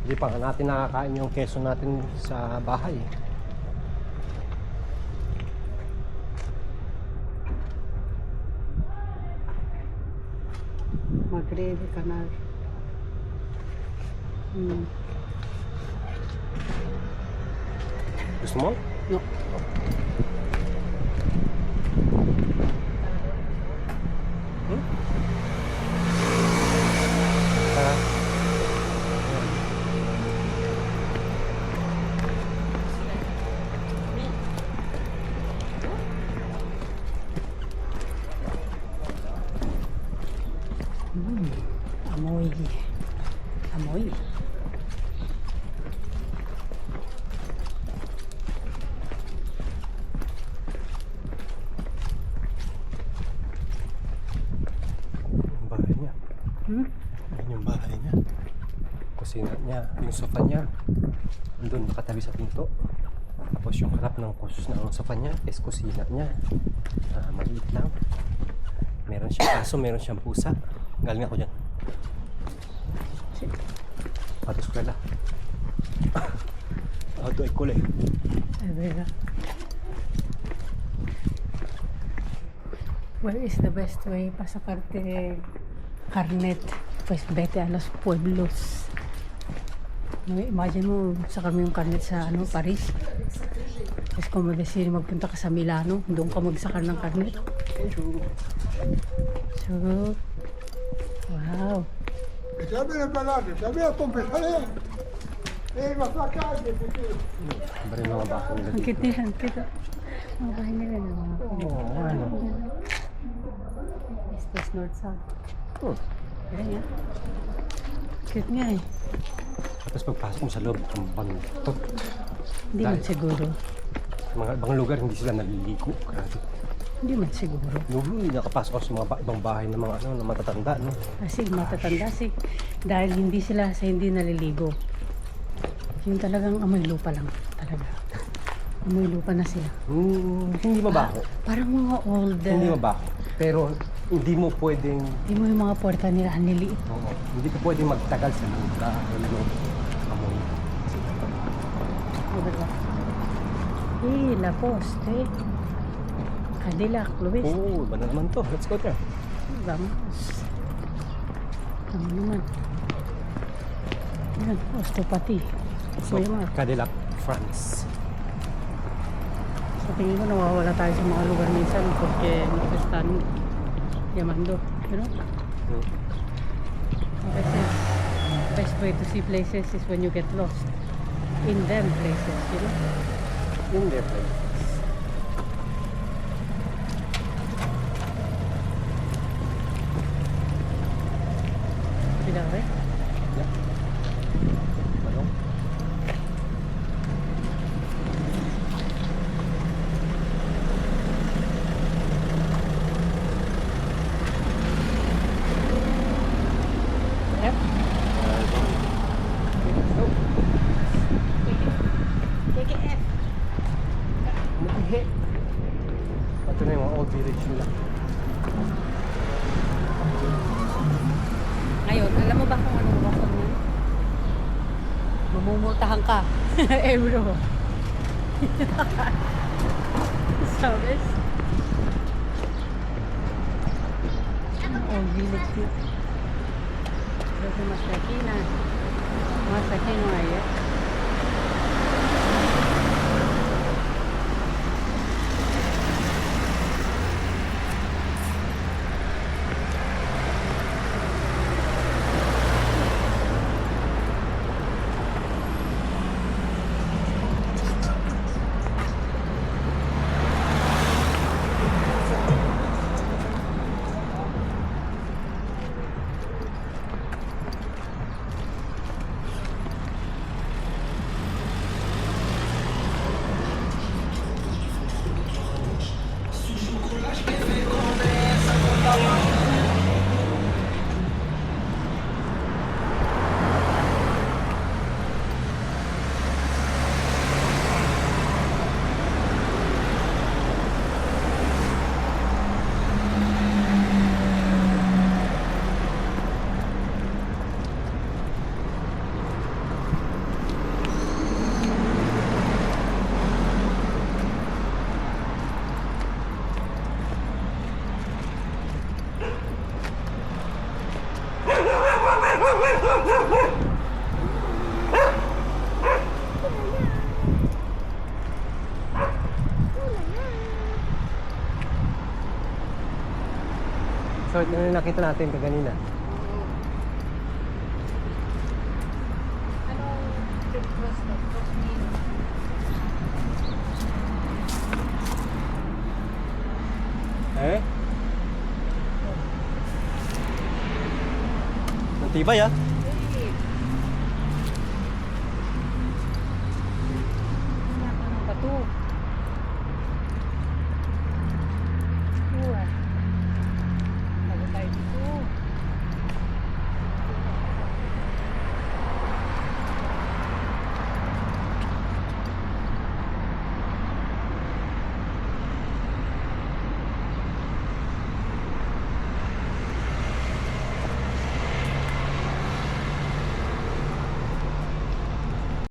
Hindi pa nga natin nakakain yung keso natin sa bahay. Mag-ready ka na. Gusto mo? No. Tara. Amoy. Amoy. Yung bahay niya. Yun yung bahay niya. Kusina niya. Yung sofa niya. Andun nakatabi sa pinto. Tapos yung harap ng sofa niya is kusina niya. Maliit lang. Meron siyang aso, meron siyang pusa. Galing ako dyan. Patos ko lang. Auto ay kulay. Where is the best way para sacarte carnet? Pues vete a los pueblos. No, imagine mo, saka mo yung carnet sa Paris. Es como decir, magpunta ka sa Milano, doon ka magsakar ng carnet. So, wow. Sabi na pala, sabi na pumpesale. Masakay, Bari mga bako nila Ang dito. cute nila, ang cute. Mga bahay nila na mga Oo, ano. Este is north-south. Kaya nga. Cute nga eh. Tapos pagpasok mo sa loob, ang banto. Hindi man siguro. Sa mga ibang lugar, hindi sila naliligo. Grabe. Hindi man siguro. Hindi nakapasok ako sa mga ibang bahay ng mga na matatanda, no? Kasi matatanda dahil hindi sila sa hindi naliligo. Yung talagang amoy lupa lang talaga. Amoy lupa na sila. Hindi mabaho. Parang mga old. Hindi mabaho. Pero hindi mo pwedeng, Hindi mo yung mga puwerta nila ang liliit. hindi ka pwedeng magtagal sa loob dahil yung amoy. Diba? La Poste. Cadillac, Luis. Oo, iba na naman to. Let's go there. Vamos. Ano naman? Yan, osteopathy. So, Kuya Mark, Cadillac, France. sa tingin ko nawawala tayo sa mga lugar minsan porque no están llamando. You know? A veces, best way to see places is when you get lost. In them places, you know? Hindi, friend. Bilang rin. Yeah. Ano? Yep. Take it F. Matihi. Ito na yung mga old village nila. Ngayon, alam mo ba kung anong rason mo? Mamumultahan ka. Euro. Sabes? Old village dito. Creo que más de aquí, más aquí no hay, ¿eh? So, yun yung nakita natin kaganina. Eh? Ang tibay ah.